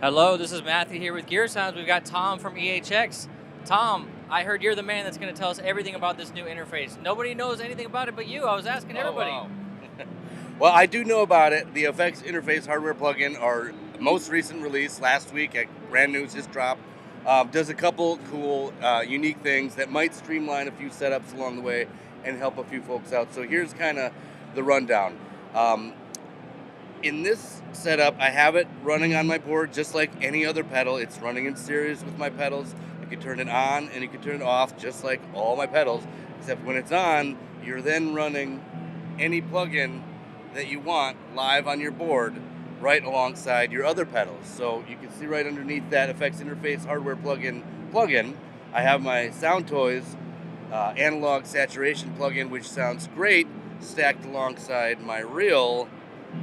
Hello, this is Matthew here with Gear Sounds. We've got Tom from EHX. Tom, I heard you're the man that's going to tell us everything about this new interface. Nobody knows anything about it but you. I was asking everybody. Wow. Well, I do know about it. The EHX Interface hardware plugin, our most recent release last week, brand new, just dropped, does a couple cool, unique things that might streamline a few setups along the way and help a few folks out. So here's kind of the rundown. In this setup, I have it running on my board just like any other pedal. It's running in series with my pedals. You can turn it on and you can turn it off just like all my pedals, except when it's on, you're then running any plugin that you want live on your board right alongside your other pedals. So you can see right underneath that EHX Interface hardware plugin, I have my Sound Toys analog saturation plugin, which sounds great stacked alongside my real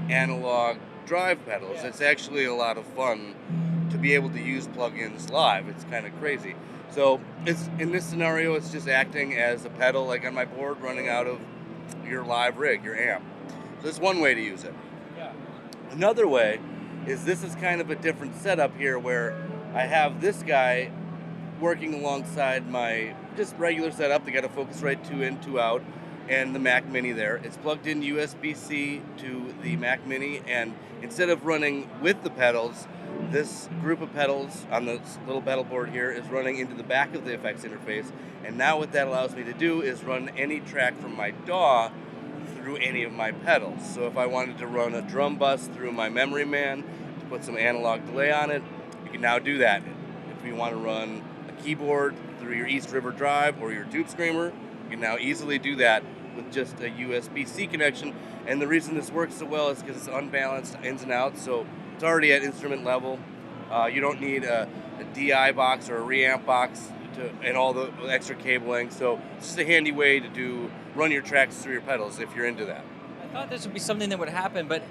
analog drive pedals. It's actually a lot of fun to be able to use plugins live. It's kind of crazy. So it's in this scenario, it's just acting as a pedal like on my board running out of your live rig, your amp. So that's one way to use it. Yeah. Another way is this is kind of a different setup here where I have this guy working alongside my just regular setup. They got a Focusrite 2 in, 2 out, and the Mac Mini there. It's plugged in USB-C to the Mac Mini, and instead of running with the pedals, this group of pedals on this little pedal board here is running into the back of the EHX interface. And now what that allows me to do is run any track from my DAW through any of my pedals. So if I wanted to run a drum bus through my Memory Man to put some analog delay on it, you can now do that. If you want to run a keyboard through your East River Drive or your Tube Screamer, you can now easily do that with just a USB-C connection. And the reason this works so well is because it's unbalanced ins and outs, so it's already at instrument level. You don't need a DI box or a reamp box and all the extra cabling, so it's just a handy way to run your tracks through your pedals if you're into that. I thought this would be something that would happen, but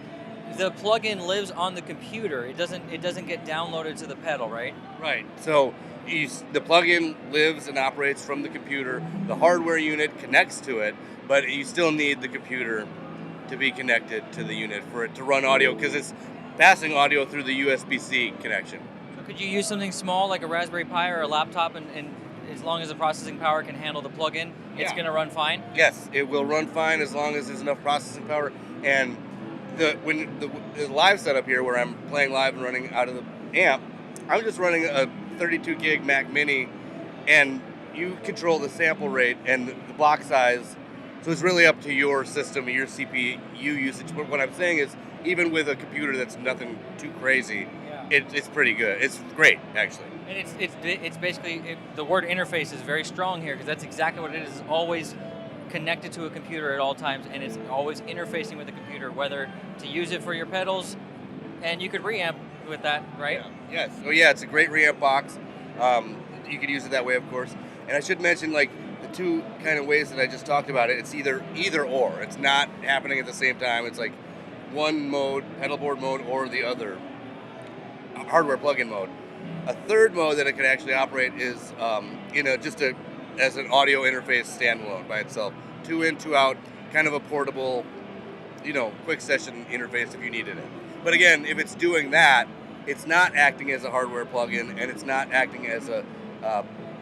the plugin lives on the computer. It doesn't get downloaded to the pedal, right? Right. So the plugin lives and operates from the computer. The hardware unit connects to it, but you still need the computer to be connected to the unit for it to run audio, because it's passing audio through the USB-C connection. So could you use something small like a Raspberry Pi or a laptop, and as long as the processing power can handle the plugin, it's going to run fine? Yes, it will run fine as long as there's enough processing power. And when the live setup here, where I'm playing live and running out of the amp, I'm just running a 32 gig Mac Mini, and you control the sample rate and the block size. So it's really up to your system, your CPU usage. But what I'm saying is, even with a computer that's nothing too crazy, it's pretty good. It's great, actually. And it's basically, the word interface is very strong here, because that's exactly what it is. It's always connected to a computer at all times, and it's always interfacing with the computer, whether to use it for your pedals, and you could reamp with that, right? Yeah. Yes. Oh yeah, it's a great reamp box. You could use it that way, of course. And I should mention, like, the two kind of ways that I just talked about it, it's either or. It's not happening at the same time. It's like one mode, pedalboard mode, or the other, hardware plugin mode. A third mode that it can actually operate is as an audio interface standalone by itself. 2 in, 2 out, kind of a portable, quick session interface if you needed it. But again, if it's doing that, it's not acting as a hardware plugin, and it's not acting as a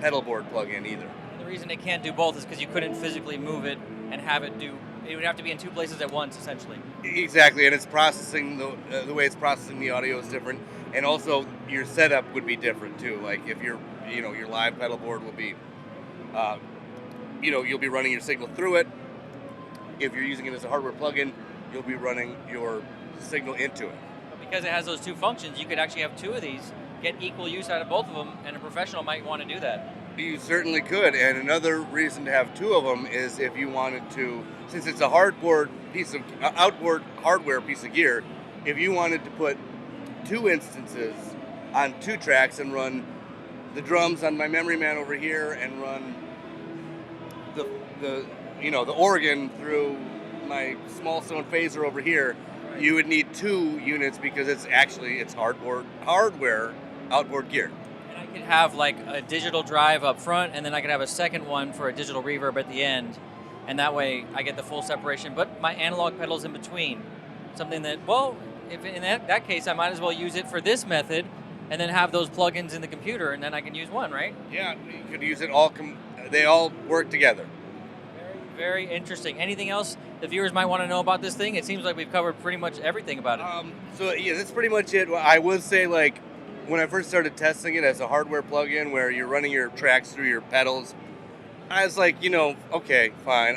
pedalboard plugin either. And the reason it can't do both is because you couldn't physically move it and have it do. It would have to be in two places at once, essentially. Exactly, and it's processing the way it's processing the audio is different, and also your setup would be different too. Like if your live pedal board will be, you'll be running your signal through it. If you're using it as a hardware plugin, you'll be running your signal into it. But because it has those two functions, you could actually have two of these, get equal use out of both of them, and a professional might want to do that. You certainly could, and another reason to have two of them is if you wanted to, since it's a outboard hardware piece of gear, if you wanted to put two instances on two tracks and run the drums on my Memory Man over here and run the organ through my small stone phaser over here, you would need two units because it's hardware outboard gear. And I could have like a digital drive up front, and then I could have a second one for a digital reverb at the end, and that way I get the full separation, but my analog pedals in between. Something that, well, if in that case, I might as well use it for this method and then have those plugins in the computer, and then I can use one, right? Yeah, you could use it all. They all work together. Very, very interesting. Anything else the viewers might want to know about this thing? It seems like we've covered pretty much everything about it. So yeah, that's pretty much it. I would say, like, when I first started testing it as a hardware plugin, where you're running your tracks through your pedals, I was like, okay, fine.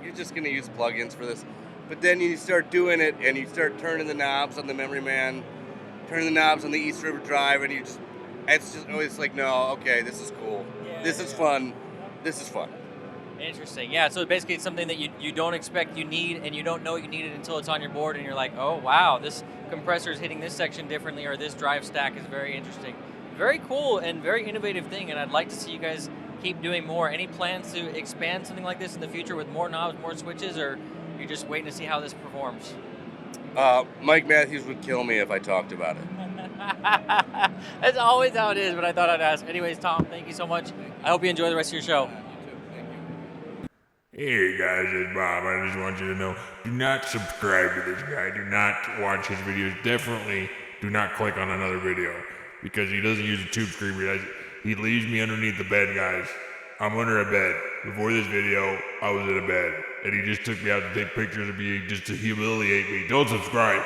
You're just gonna use plugins for this. But then you start doing it, and you start turning the knobs on the Memory Man, turning the knobs on the East River Drive, and it's just always like, no, okay, this is cool. This is fun. This is fun. Interesting. Yeah, so basically it's something that you don't expect you need, and you don't know you need it until it's on your board, and you're like, oh, wow, this compressor is hitting this section differently, or this drive stack is very interesting. Very cool and very innovative thing, and I'd like to see you guys keep doing more. Any plans to expand something like this in the future with more knobs, more switches, or you're just waiting to see how this performs? Mike Matthews would kill me if I talked about it. That's always how it is, but I thought I'd ask. Anyways, Tom, thank you so much. I hope you enjoy the rest of your show. Hey guys, it's Bob. I just want you to know, do not subscribe to this guy. Do not watch his videos. Definitely do not click on another video, because he doesn't use a tube screamer. He leaves me underneath the bed, guys. I'm under a bed. Before this video, I was in a bed, and he just took me out to take pictures of me just to humiliate me. Don't subscribe.